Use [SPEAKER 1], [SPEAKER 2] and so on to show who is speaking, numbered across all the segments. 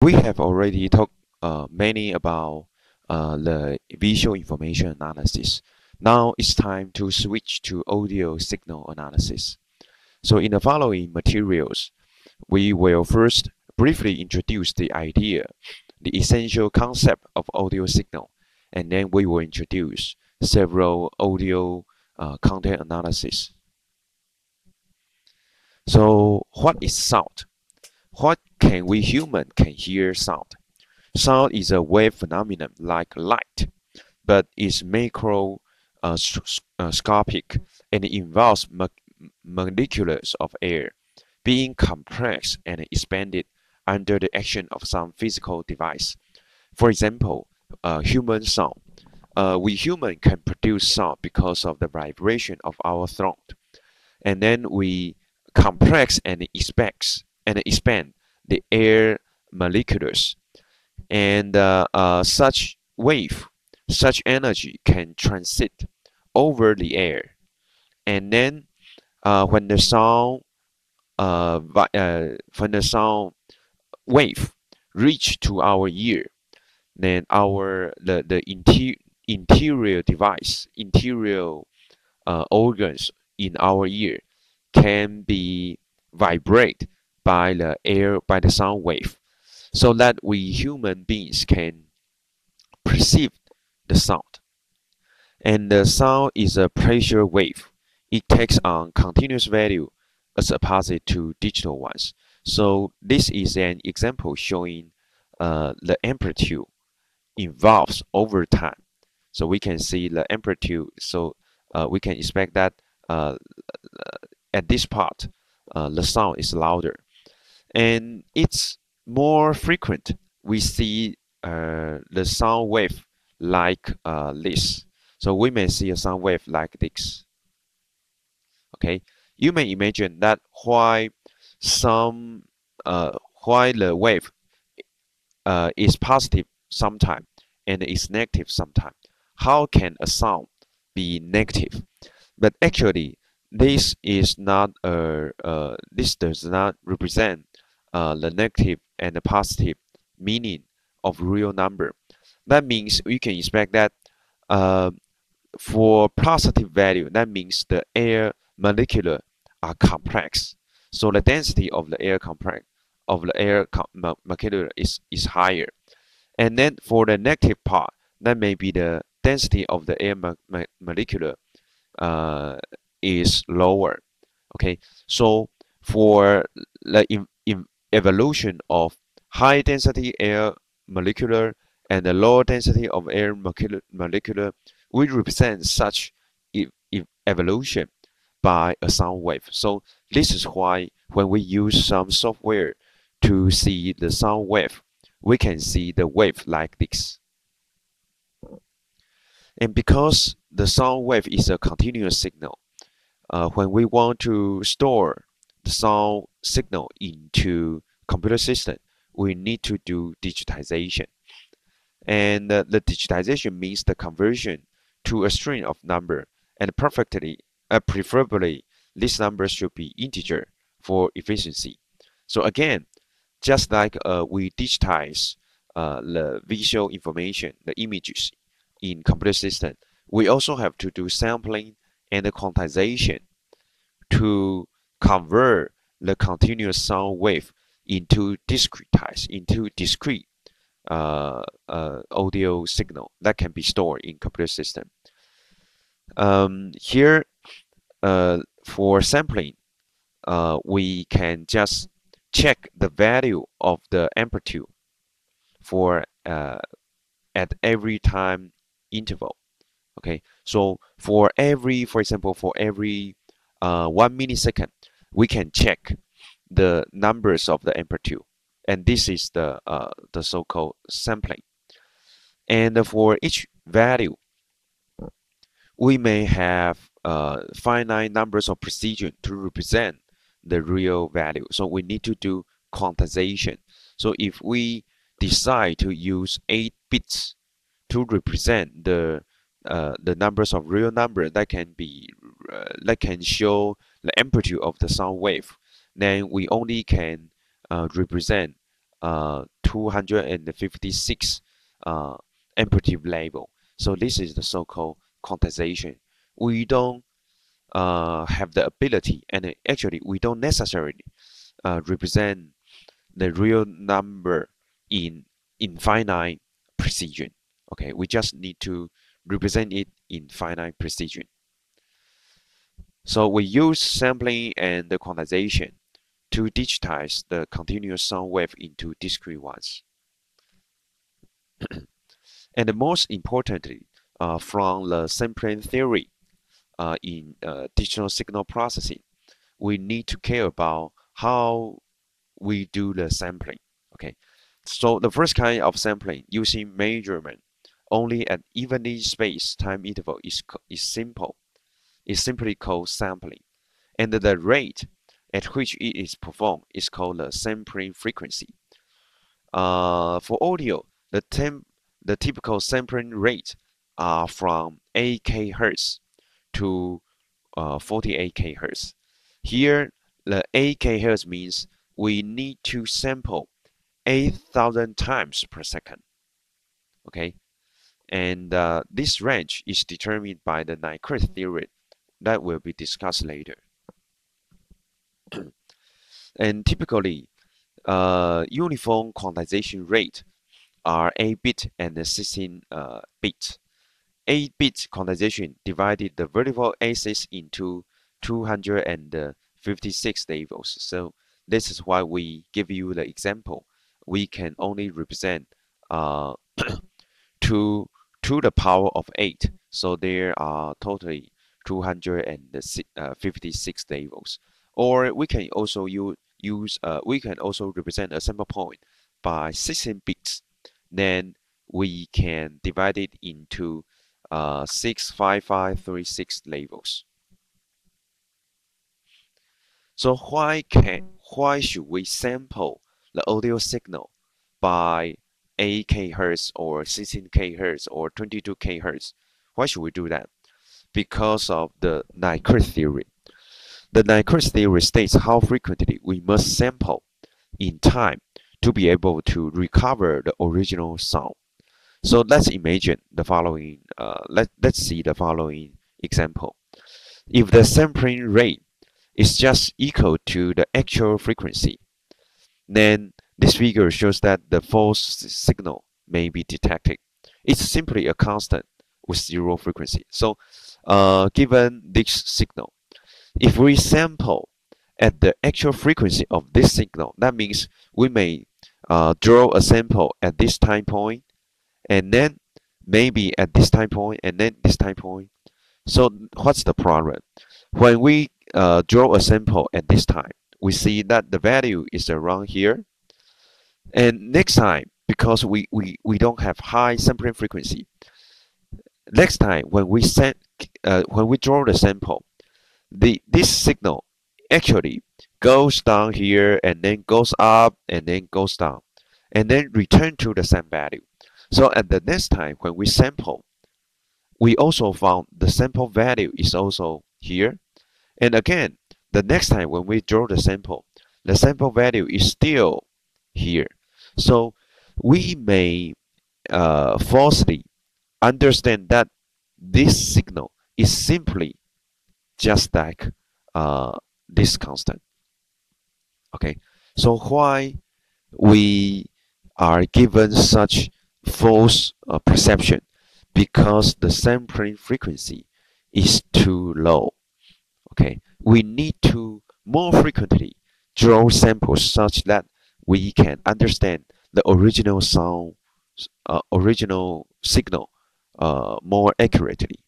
[SPEAKER 1] We have already talked many about the visual information analysis. Now it's time to switch to audio signal analysis. So in the following materials, we will first briefly introduce the idea, the essential concept of audio signal, and then we will introduce several audio content analysis. So what is sound? What can we human can hear sound? Sound is a wave phenomenon like light, but is macroscopic and involves molecules of air being compressed and expanded under the action of some physical device. For example, human sound. We human can produce sound because of the vibration of our throat, and then we compress and expand the air molecules, and such energy can transit over the air, and then when the sound when the sound wave reach to our ear, then the interior device, interior organs in our ear can be vibrate by the sound wave, so that we human beings can perceive the sound. And the sound is a pressure wave. It takes on continuous value as opposite to digital ones. So this is an example showing the amplitude evolves over time. So we can see the amplitude. So we can expect that at this part, the sound is louder, and it's more frequent. We see the sound wave like this. So we may see a sound wave like this. Okay, you may imagine that some why the wave is positive sometime and is negative sometime. How can a sound be negative? But actually, this does not represent the negative and the positive meaning of real number. That means we can expect that uh, for positive value, that means the air molecular are complex. So the density of the air complex of the air molecular is higher. And then for the negative part, that may be the density of the air molecular uh, is lower. Okay, so for the evolution of high density air molecular and the low density of air molecular, we represent such evolution by a sound wave. So this is why when we use some software to see the sound wave, we can see the wave like this. And because the sound wave is a continuous signal, when we want to store the sound signal into computer system, we need to do digitization. And the digitization means the conversion to a string of number, and preferably, this number should be integer for efficiency. So again, just like we digitize the visual information, the images in computer system, we also have to do sampling and the quantization to convert the continuous sound wave into discrete audio signal that can be stored in computer system. Here, for sampling, we can just check the value of the amplitude for at every time interval. Okay, so for example, for every 1 millisecond, we can check the numbers of the amplitude, and this is the so-called sampling. And for each value, we may have finite numbers of precision to represent the real value. So we need to do quantization. So if we decide to use 8 bits to represent the numbers of real number that can show the amplitude of the sound wave, then we only can represent 256 amplitude level. So this is the so-called quantization. We don't have the ability, and actually we don't necessarily represent the real number in infinite precision. Okay, we just need to represent it in finite precision. So we use sampling and the quantization to digitize the continuous sound wave into discrete ones. And most importantly, from the sampling theory in digital signal processing, we need to care about how we do the sampling. Okay, so the first kind of sampling using measurement only at evenly spaced time interval is simple. It's simply called sampling, and the rate at which it is performed is called the sampling frequency. For audio, the typical sampling rate are from 8 kHz to 48 kHz. Here, the 8 kHz means we need to sample 8,000 times per second. Okay, and this range is determined by the Nyquist theorem that will be discussed later. And typically, uniform quantization rate are 8-bit and 16-bit. 8-bit quantization divided the vertical axis into 256 levels. So this is why we give you the example. We can only represent uh, to the power of 8. So there are totally 256 levels. Or we can also we can also represent a sample point by 16 bits. Then we can divide it into 65536 levels. So why should we sample the audio signal by 8 kHz or 16 kHz or 22 kHz? Why should we do that? Because of the Nyquist theory. The Nyquist theory states how frequently we must sample in time to be able to recover the original sound. So let's imagine the following. Let's see the following example. If the sampling rate is just equal to the actual frequency, then this figure shows that the false signal may be detected. It's simply a constant with zero frequency. So, given this signal, if we sample at the actual frequency of this signal, that means we may draw a sample at this time point, and then maybe at this time point, and then this time point. So what's the problem? When we draw a sample at this time, we see that the value is around here. And next time, because we don't have high sampling frequency, next time when we draw the sample, this signal actually goes down here and then goes up and then goes down and then return to the same value. So at the next time when we sample, we also found the sample value is also here. And again, the next time when we draw the sample value is still here. So we may falsely understand that this signal is simply just like this constant. Okay, so why we are given such false perception? Because the sampling frequency is too low. Okay, we need to more frequently draw samples such that we can understand the original sound, original signal more accurately.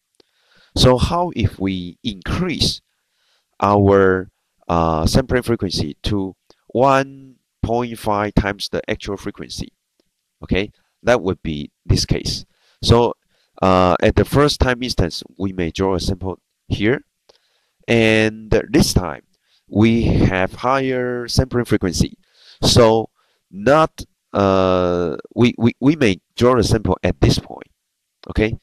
[SPEAKER 1] So how if we increase our sampling frequency to 1.5 times the actual frequency? Okay, that would be this case. So at the first time instance, we may draw a sample here, and this time we have higher sampling frequency. So not we may draw a sample at this point. Okay,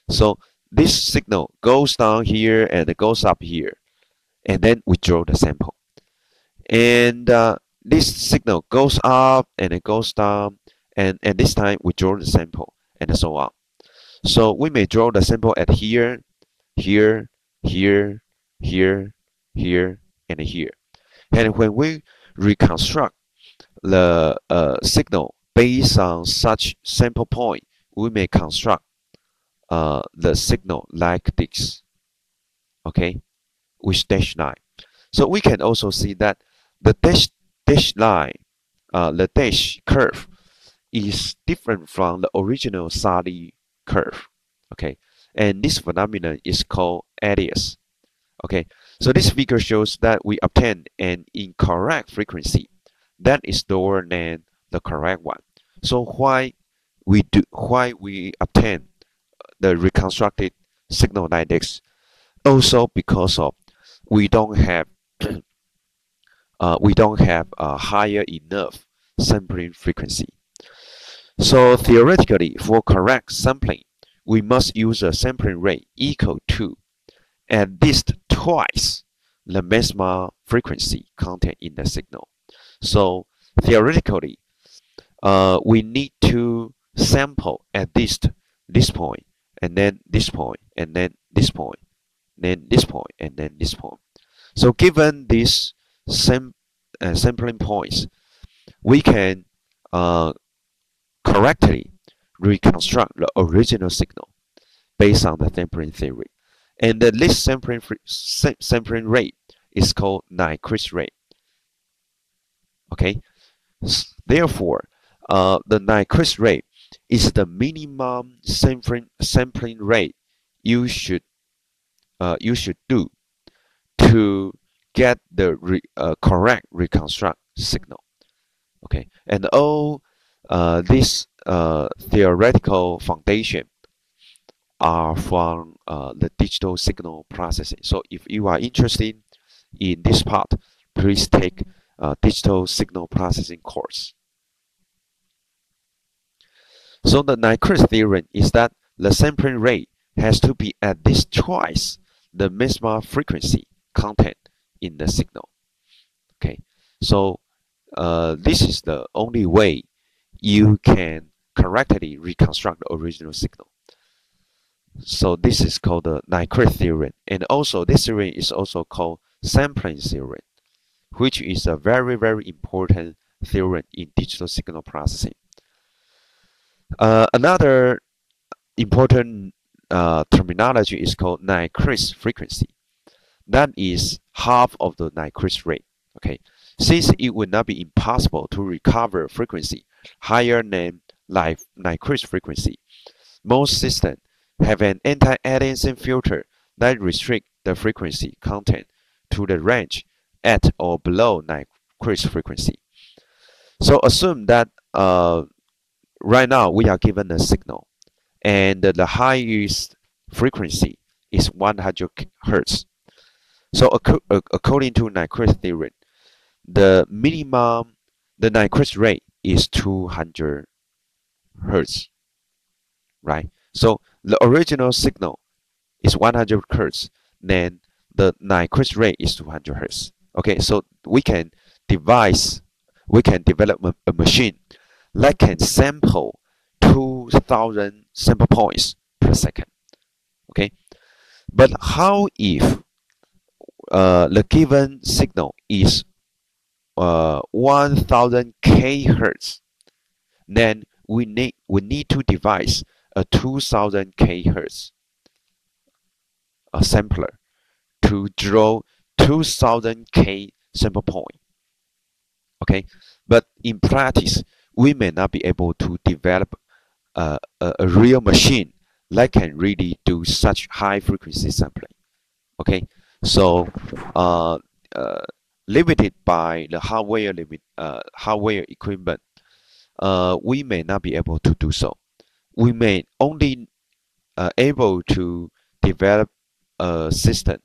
[SPEAKER 1] so this signal goes down here and it goes up here, and then we draw the sample. And this signal goes up and it goes down, and this time we draw the sample and so on. So we may draw the sample at here, here, here, here, here, and here. And when we reconstruct the signal based on such sample point, we may construct the signal like this, okay, with dash line. So we can also see that the dash line, the dash curve is different from the original solid curve, okay, and this phenomenon is called alias. Okay, so this figure shows that we obtain an incorrect frequency that is lower than the correct one. So why we obtain the reconstructed signal like this? Also because of we don't have a higher enough sampling frequency. So theoretically, for correct sampling, we must use a sampling rate equal to at least twice the maximum frequency content in the signal. So theoretically, we need to sample at least this point, and then this point, and then this point, then this point, and then this point. So given these sampling points, we can correctly reconstruct the original signal based on the sampling theory. And the least sampling rate is called Nyquist rate. Okay, therefore, the Nyquist rate is the minimum sampling rate you should do to get the correct reconstruct signal. Okay, and all this theoretical foundation are from the digital signal processing. So if you are interested in this part, please take digital signal processing course. So the Nyquist theorem is that the sampling rate has to be at least twice the maximum frequency content in the signal. Okay, so this is the only way you can correctly reconstruct the original signal. So this is called the Nyquist theorem, and also this theorem is also called sampling theorem, which is a very, very important theorem in digital signal processing. Another important terminology is called Nyquist frequency. That is half of the Nyquist rate. Okay, since it would not be impossible to recover frequency higher than Nyquist frequency, most systems have an anti-aliasing filter that restricts the frequency content to the range at or below Nyquist frequency. So assume that right now we are given a signal, and the highest frequency is 100 Hertz. So according to Nyquist theorem, the Nyquist rate is 200 Hertz, right? So the original signal is 100 Hertz, then the Nyquist rate is 200 Hertz. Okay, so we can develop a machine that can sample 2,000 sample points per second. Okay, but how if the given signal is 1000 kHz? Then we need to devise a 2000 kHz sampler to draw 2000 K sample point. Okay, but in practice, we may not be able to develop a real machine that can really do such high frequency sampling. Okay, so limited by the hardware equipment, we may not be able to do so. We may only able to develop a system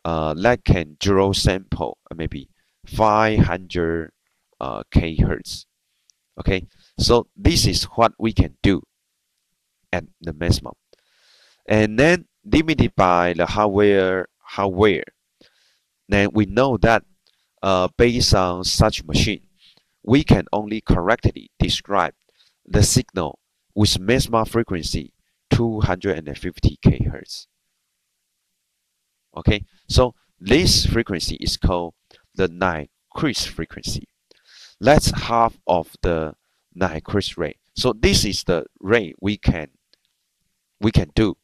[SPEAKER 1] that can draw sample maybe 500 kHz. Okay, so this is what we can do at the maximum, and then limited by the hardware. Then we know that based on such machine, we can only correctly describe the signal with maximum frequency 250 kHz. Okay, so this frequency is called the Nyquist frequency. That's half of the Nyquist rate. So this is the rate we can do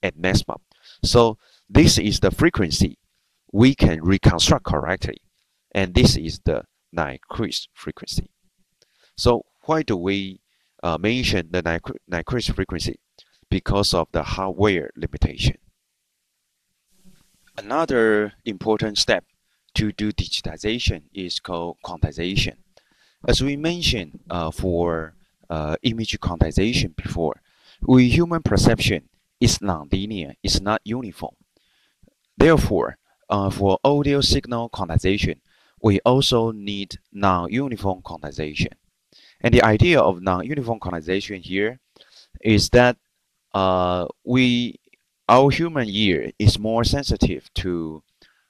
[SPEAKER 1] at maximum. So this is the frequency we can reconstruct correctly, and this is the Nyquist frequency. So why do we mention the Nyquist frequency? Because of the hardware limitation. Another important step to do digitization is called quantization. As we mentioned for image quantization before, human perception is nonlinear, it's not uniform. Therefore, for audio signal quantization, we also need non-uniform quantization. And the idea of non-uniform quantization here is that our human ear is more sensitive to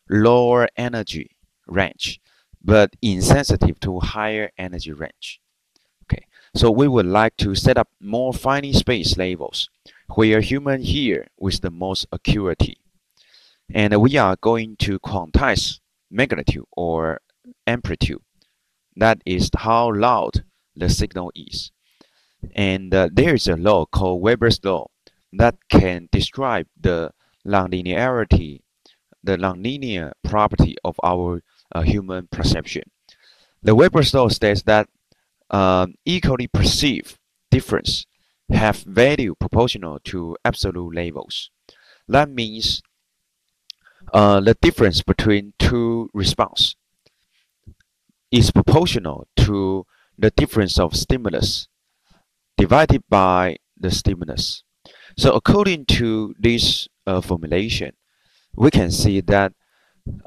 [SPEAKER 1] lower energy range, but insensitive to higher energy range. Okay, so we would like to set up more finely spaced levels where human hear with the most acuity. And we are going to quantize magnitude or amplitude. That is how loud the signal is. And there is a law called Weber's law that can describe the nonlinearity, the nonlinear property of our human perception. The Weber's law states that equally perceived difference have value proportional to absolute levels. That means the difference between two responses is proportional to the difference of stimulus divided by the stimulus. So according to this formulation, we can see that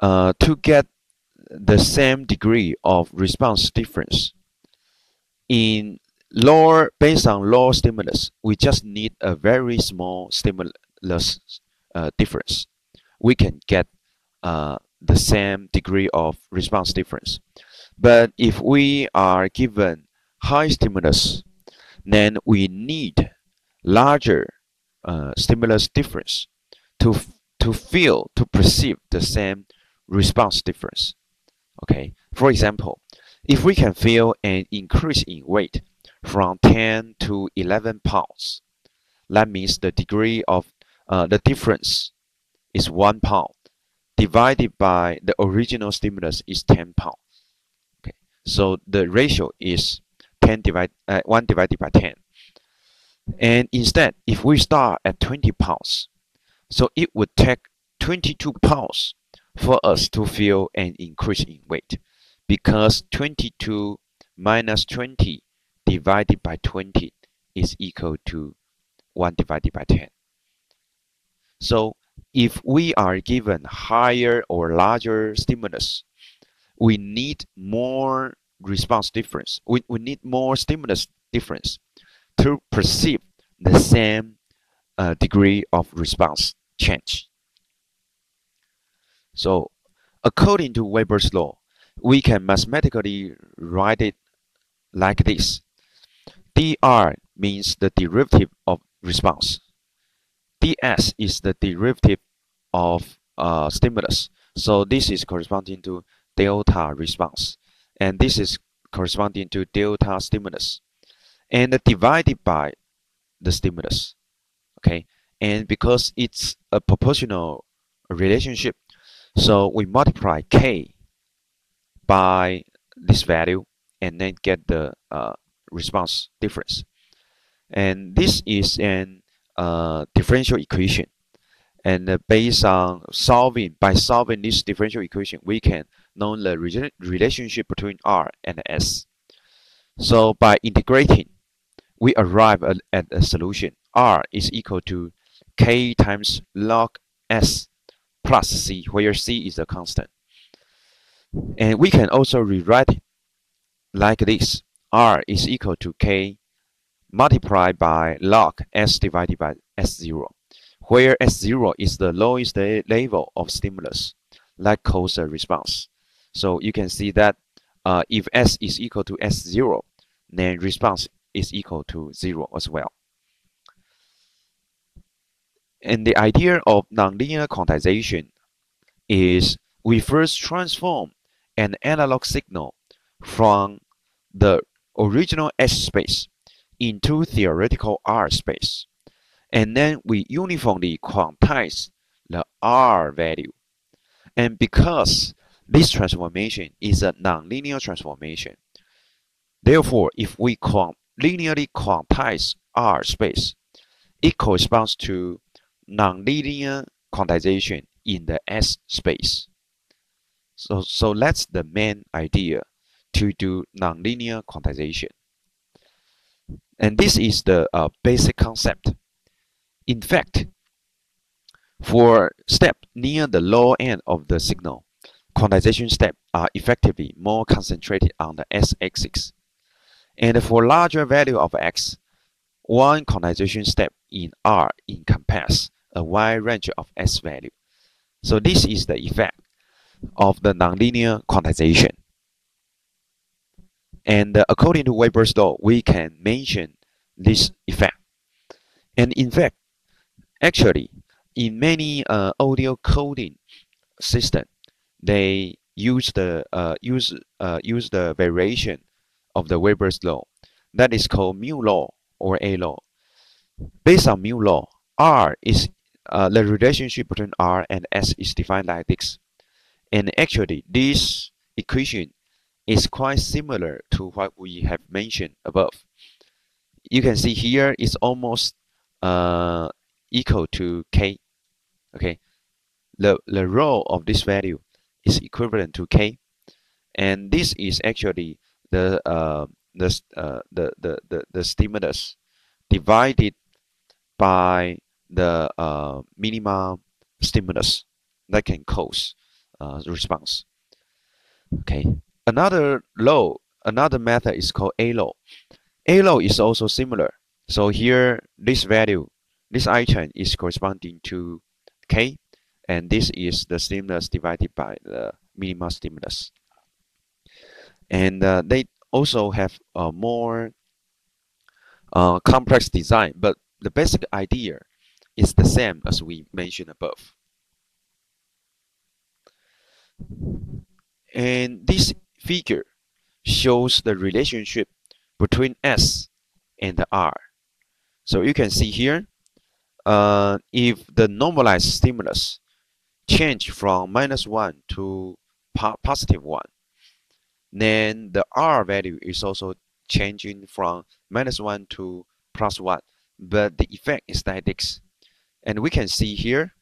[SPEAKER 1] to get the same degree of response difference based on low stimulus, we just need a very small stimulus difference. We can get the same degree of response difference. But if we are given high stimulus, then we need larger stimulus difference to perceive the same response difference. Okay, for example, if we can feel an increase in weight from 10 to 11 pounds, that means the degree of the difference is 1 pound divided by the original stimulus is 10 pounds. Okay, so the ratio is 1 divided by 10. And instead, if we start at 20 pounds, so it would take 22 pounds for us to feel an increase in weight, because 22 minus 20 divided by 20 is equal to 1 divided by 10. So if we are given higher or larger stimulus, we need more response difference. We need more stimulus difference to perceive the same degree of response change. So according to Weber's law, we can mathematically write it like this. dr means the derivative of response. ds is the derivative of stimulus. So this is corresponding to delta response. And this is corresponding to delta stimulus. And divided by the stimulus. Okay. And because it's a proportional relationship, so we multiply k by this value and then get the response difference. And this is an differential equation. And based on solving this differential equation, we can know the relationship between R and S. So by integrating, we arrive at a solution. R is equal to K times log S plus C, where C is a constant. And we can also rewrite it like this. R is equal to K multiplied by log S divided by S0, where S0 is the lowest level of stimulus that causes a response. So you can see that if S is equal to S0, then response is equal to 0 as well. And the idea of nonlinear quantization is we first transform an analog signal from the original S space into theoretical R space, and then we uniformly quantize the R value. And because this transformation is a nonlinear transformation, therefore, if we linearly quantize R space, it corresponds to nonlinear quantization in the S space. So that's the main idea to do nonlinear quantization. And this is the basic concept. In fact, for step near the lower end of the signal, quantization steps are effectively more concentrated on the S-axis. And for larger value of X, one quantization step in R encompasses a wide range of S value. So this is the effect of the nonlinear quantization. And according to Weber's law, we can mention this effect. And in fact, actually, in many audio coding systems, they use the variation of the Weber's law that is called mu law or A law. Based on mu law, R is the relationship between R and S is defined like this. And actually, this equation is quite similar to what we have mentioned above. You can see here it's almost equal to K. Okay, the rho of this value is equivalent to K, and this is actually the stimulus divided by the minimum stimulus that can cause response. Okay, another method is called A law. A law is also similar. So here, this value, this item is corresponding to K, and this is the stimulus divided by the minimum stimulus. And they also have a more complex design, but the basic idea is the same as we mentioned above. And this figure shows the relationship between S and the R. So you can see here, if the normalized stimulus change from -1 to +1, then the R value is also changing from -1 to +1, but the effect is like this. And we can see here,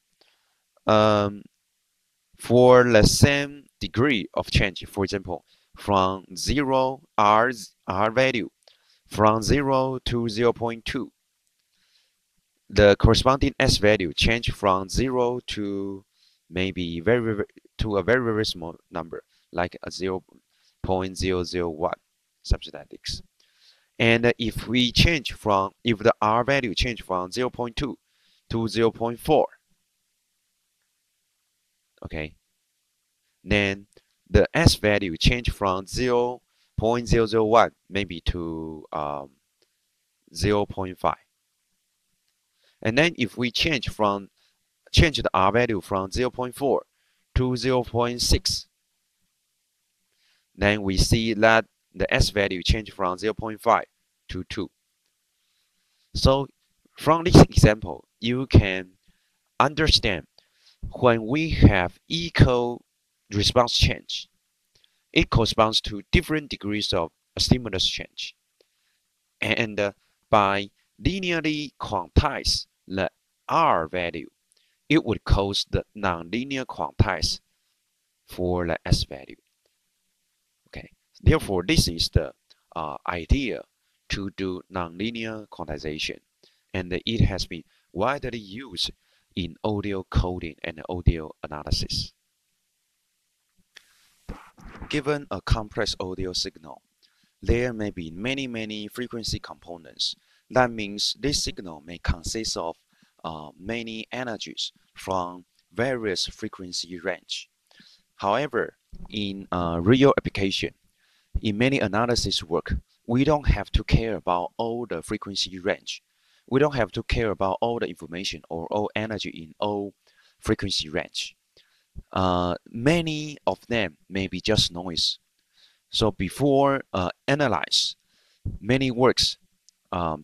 [SPEAKER 1] for the same degree of change, for example, from 0 R value, from 0 to 0.2, the corresponding S value change from 0 to maybe to a very small number, like a 0.001, something like this. And if the R value change from 0.2 to 0.4, okay, then the S value change from 0.001 maybe to 0.5. And then if we change the R value from 0.4 to 0.6, then we see that the S value change from 0.5 to 2. So from this example, you can understand when we have equal response change, it corresponds to different degrees of stimulus change. And by linearly quantize the R value, it would cause the nonlinear quantize for the S value. Okay, therefore, this is the idea to do nonlinear quantization, and it has been widely used in audio coding and audio analysis. Given a complex audio signal, there may be many frequency components. That means this signal may consist of many energies from various frequency range. However, in real application, in many analysis work, we don't have to care about all the frequency range. We don't have to care about all the information or all energy in all frequency range. Many of them may be just noise. So before analyze, many works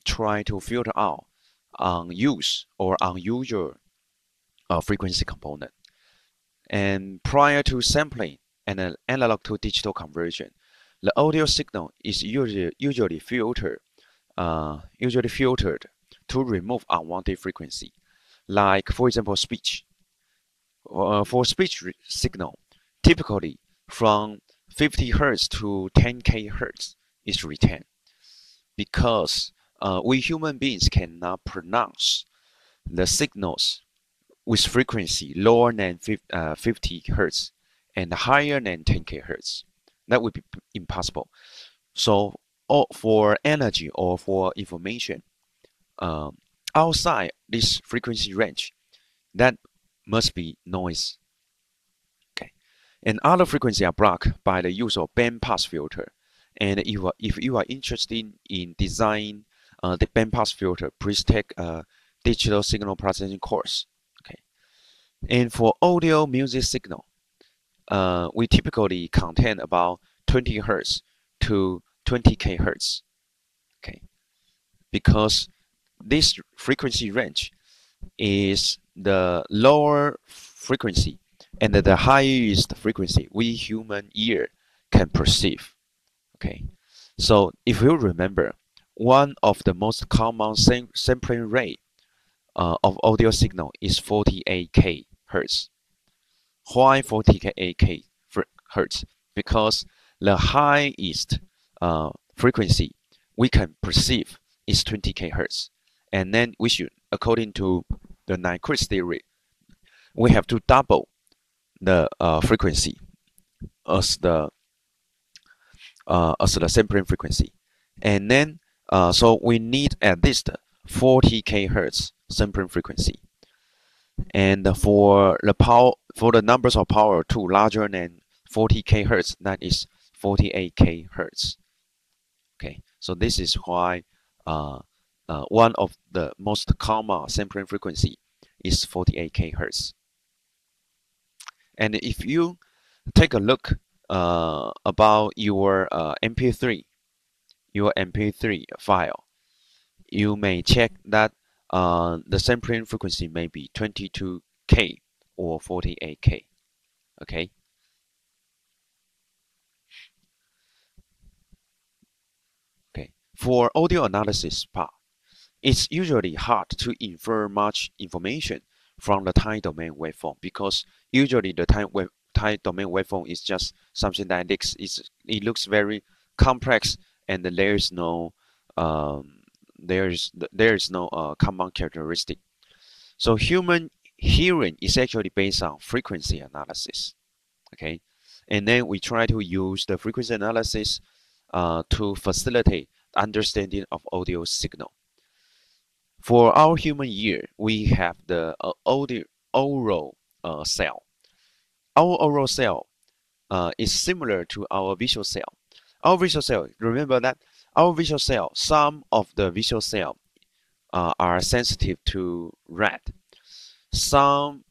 [SPEAKER 1] try to filter out unused or unusual frequency component. And prior to sampling and an analog to digital conversion, the audio signal is usually filtered to remove unwanted frequency, like for example speech. For speech signal, typically from 50 hertz to 10k hertz is retained because we human beings cannot pronounce the signals with frequency lower than 50 hertz and higher than 10k hertz. That would be impossible. So, for energy or for information um, outside this frequency range, that must be noise. Okay, and other frequencies are blocked by the use of bandpass filter. And if you are interested in design the bandpass filter, please take a digital signal processing course. Okay, and for audio music signal, we typically contain about 20 hertz to 20k hertz. Okay, because this frequency range is the lower frequency and the highest frequency we human ear can perceive. Okay, so if you remember, one of the most common sampling rate of audio signal is 48k hertz. Why 48k hertz? Because the highest frequency we can perceive is 20k hertz, and then we should, according to the Nyquist theory, we have to double the frequency as the sampling frequency, and then so we need at least 40k hertz sampling frequency, and for the numbers of power 2 larger than 40k hertz, that is 48k hertz. Okay, so this is why one of the most common sampling frequency is 48k hertz. And if you take a look about your MP3 file, you may check that the sampling frequency may be 22k or 48k. Okay. Okay. For audio analysis part, it's usually hard to infer much information from the time domain waveform because usually the time domain waveform is just something that looks very complex, and there's no common characteristic. So human hearing is actually based on frequency analysis. Okay, and then we try to use the frequency analysis to facilitate understanding of audio signal. For our human ear, we have the oral cell. Our oral cell is similar to our visual cell. Our visual cell, remember that our visual cell, some of the visual cell are sensitive to red. Some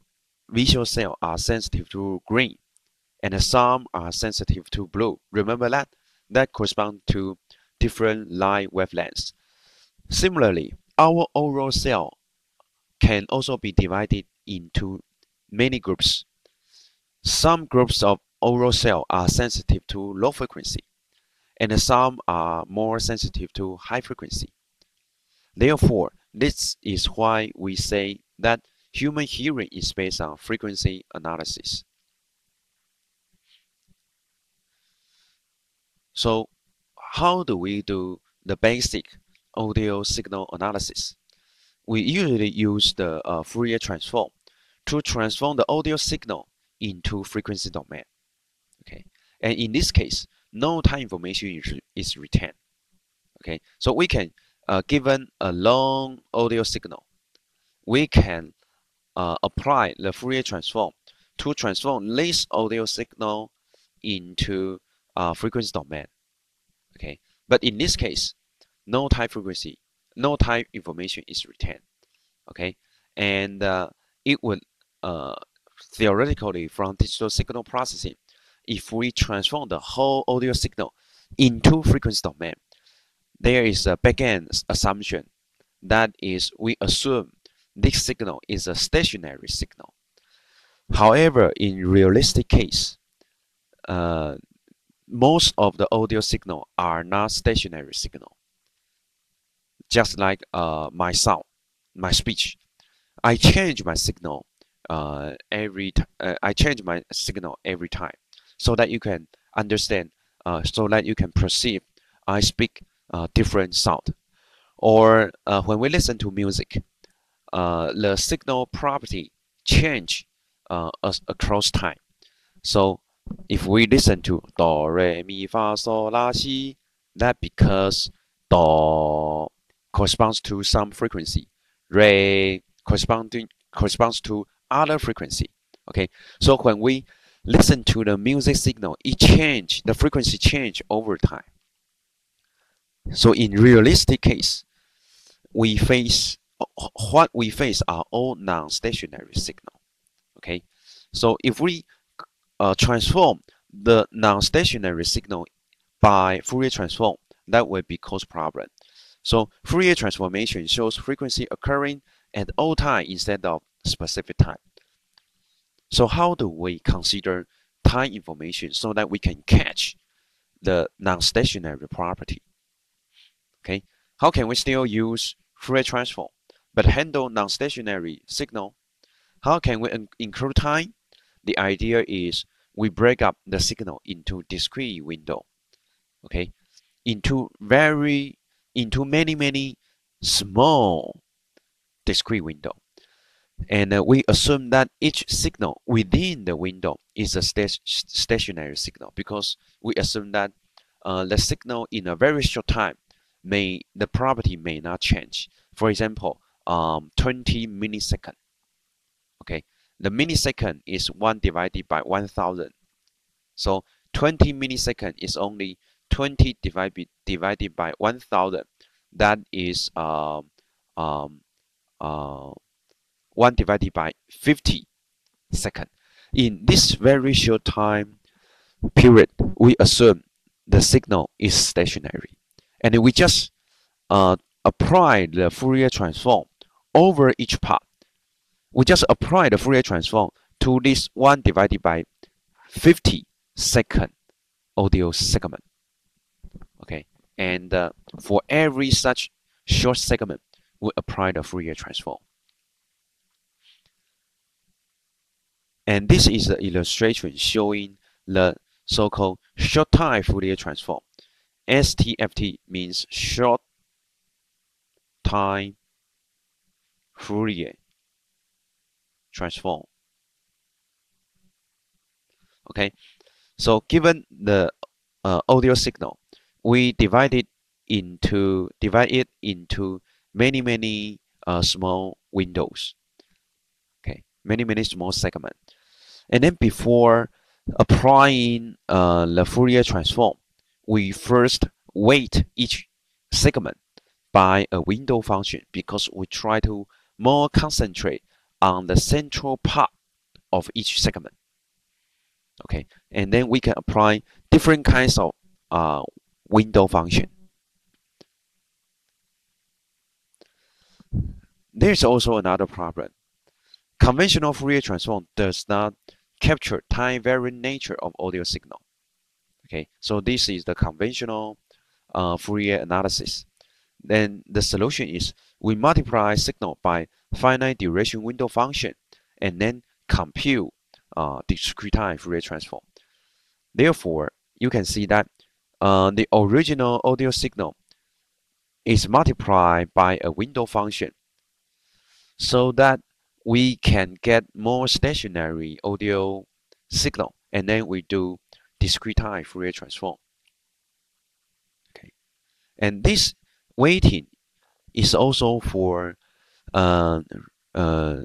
[SPEAKER 1] visual cell are sensitive to green, and some are sensitive to blue. Remember that? That corresponds to different light wavelengths. Similarly, our oral cell can also be divided into many groups. Some groups of oral cell are sensitive to low frequency, and some are more sensitive to high frequency. Therefore, this is why we say that human hearing is based on frequency analysis. So, how do we do the basic audio signal analysis? We usually use the Fourier transform to transform the audio signal into frequency domain. Okay, and in this case, no time information is retained. Okay, so we can, given a long audio signal, we can apply the Fourier transform to transform this audio signal into frequency domain. Okay, but in this case, no time frequency, no time information is retained. Okay, and it would theoretically from digital signal processing, if we transform the whole audio signal into frequency domain, there is a backend assumption that is we assume this signal is a stationary signal. However, in realistic case, uh, most of the audio signal are not stationary signal. Just like my sound, my speech, I change my signal I change my signal every time, so that you can understand, so that you can perceive I speak different sound. Or when we listen to music, the signal property change across time. So if we listen to do, re, mi, fa, sol, la, si, that because do corresponds to some frequency, re corresponds to other frequency. Okay, so when we listen to the music signal, the frequency change over time. So in realistic case, we face what we face are all non-stationary signal. Okay, so if we transform the non-stationary signal by Fourier transform, that will be cause problem. So Fourier transformation shows frequency occurring at all time instead of specific time. So how do we consider time information so that we can catch the non-stationary property? Okay, how can we still use Fourier transform but handle non-stationary signal? How can we include time? The idea is we break up the signal into discrete window, okay, into many small discrete window, and we assume that each signal within the window is a stationary signal, because we assume that the signal in a very short time the property may not change. For example, 20 millisecond. Okay, the millisecond is 1 divided by 1000. So 20 millisecond is only 20 divided by 1000. That is um, uh, 1 divided by 50 second. In this very short time period, we assume the signal is stationary, and we just apply the Fourier transform over each part. We just apply the Fourier transform to this 1 divided by 50 second audio segment. Okay, and for every such short segment, we apply the Fourier transform. And this is the illustration showing the so-called short time Fourier transform. STFT means short time Fourier transform. Okay, so given the audio signal, we divide it into many small windows. Okay, many small segments. And then before applying the Fourier transform, we first weight each segment by a window function, because we try to more concentrate on the central part of each segment. Okay, and then we can apply different kinds of window function. There's also another problem. Conventional Fourier transform does not capture time variant nature of audio signal. Okay, so this is the conventional Fourier analysis. Then the solution is we multiply signal by finite duration window function and then compute discrete time Fourier transform. Therefore, you can see that the original audio signal is multiplied by a window function, so that we can get more stationary audio signal, and then we do discrete time Fourier transform. Okay, and this weighting is also for uh, uh,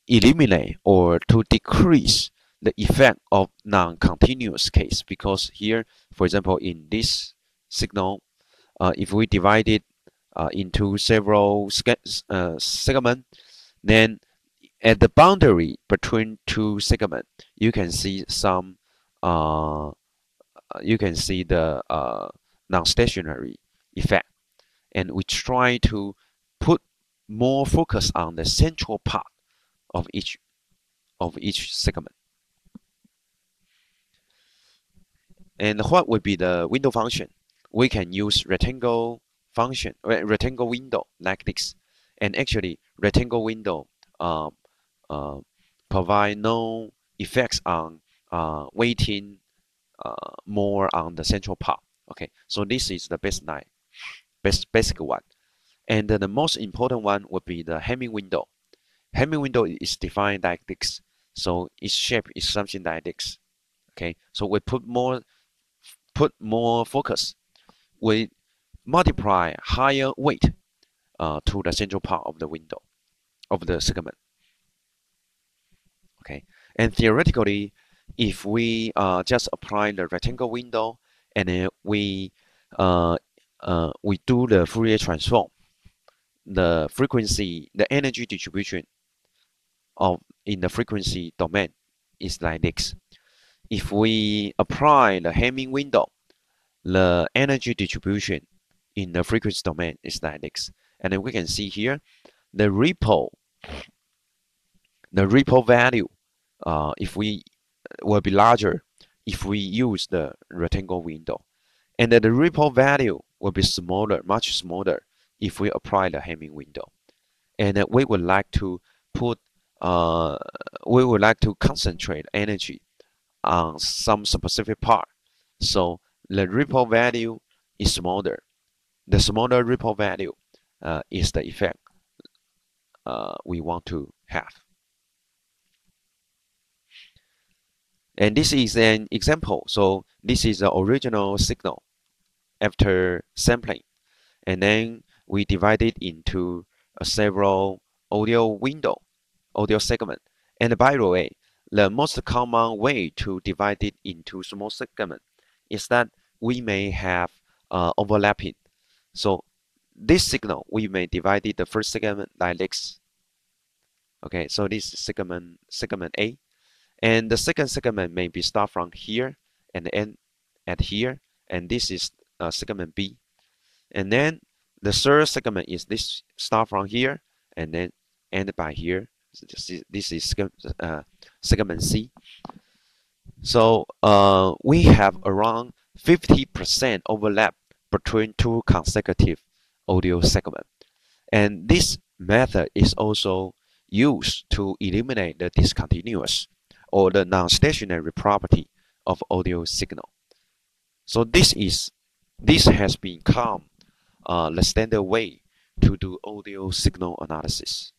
[SPEAKER 1] eliminate or to decrease the effect of non-continuous case, because here, for example, in this signal, if we divide it into several segments, then at the boundary between two segments, you can see some you can see the non-stationary effect, and we try to put more focus on the central part of each segment. And what would be the window function? We can use rectangle function, rectangle window like this. And actually, rectangle window um, uh, provide no effects on weighting more on the central part. Okay, so this is the baseline, basic one. And the most important one would be the Hamming window. Hamming window is defined like this. So its shape is something like this. Okay, so we put more focus. We multiply higher weight to the central part of the window of the segment. Okay, and theoretically, if we just apply the rectangle window and then we do the Fourier transform, the frequency, the energy distribution of in the frequency domain is like this. If we apply the Hamming window, the energy distribution in the frequency domain is like this. And then we can see here the ripple value, if we will be larger if we use the rectangle window, and then the ripple value will be smaller, much smaller, if we apply the Hamming window. And we would like to put, we would like to concentrate energy on some specific part. So the ripple value is smaller. The smaller ripple value is the effect we want to have. And this is an example. So this is the original signal after sampling. And then we divide it into several audio segment. And by the way, the most common way to divide it into small segment is that we may have overlapping. So this signal, we may divide it the first segment like this. Okay, so this is segment A. And the second segment may be start from here and end at here. And this is segment B. And then the third segment is this start from here and then end by here. So this is segment C. So we have around 50% overlap between two consecutive audio segments. And this method is also used to eliminate the discontinuous or the non-stationary property of audio signal. So this has become the standard way to do audio signal analysis.